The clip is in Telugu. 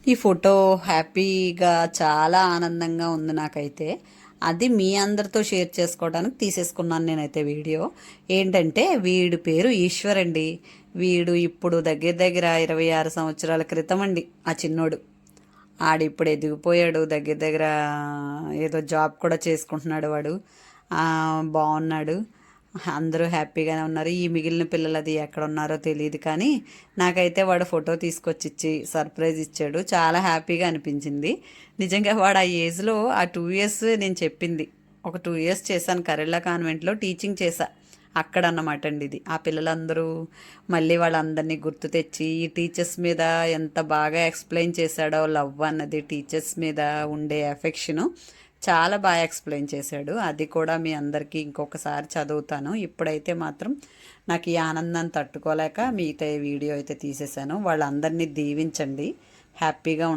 ఈ ఫోటో హ్యాపీగా చాలా ఆనందంగా ఉంది నాకైతే. అది మీ అందరితో షేర్ చేసుకోవడానికి తీసేసుకున్నాను నేనైతే వీడియో. ఏంటంటే వీడి పేరు ఈశ్వర్ అండి. వీడు ఇప్పుడు దగ్గర దగ్గర 26 సంవత్సరాల క్రితం అండి ఆ చిన్నోడు. ఆడిప్పుడు ఎదిగిపోయాడు, దగ్గర దగ్గర ఏదో జాబ్ కూడా చేసుకుంటున్నాడు వాడు. బాగున్నాడు. అందరూ హ్యాపీగానే ఉన్నారు. ఈ మిగిలిన పిల్లలు అది ఎక్కడ ఉన్నారో తెలియదు, కానీ నాకైతే వాడు ఫోటో తీసుకొచ్చి ఇచ్చి సర్ప్రైజ్ ఇచ్చాడు. చాలా హ్యాపీగా అనిపించింది. నిజంగా వాడు ఆ ఏజ్లో ఆ 2 ఇయర్స్ నేను చెప్పింది. ఒక 2 ఇయర్స్ చేశాను కరెళ్ళ కాన్వెంట్లో టీచింగ్ చేశా. అక్కడ అన్నమాట అండి ఇది. ఆ పిల్లలందరూ మళ్ళీ వాళ్ళందరినీ గుర్తు తెచ్చి ఈ టీచర్స్ మీద ఎంత బాగా ఎక్స్ప్లెయిన్ చేశాడో, లవ్ అన్నది టీచర్స్ మీద ఉండే ఎఫెక్షను చాలా బాగా ఎక్స్ప్లెయిన్ చేశాడు. అది కూడా మీ అందరికీ ఇంకొకసారి చదువుతాను. ఇప్పుడైతే మాత్రం నాకు ఈ ఆనందాన్ని తట్టుకోలేక మీతో ఈ వీడియో అయితే తీసేశాను. వాళ్ళందరినీ దీవించండి, హ్యాపీగా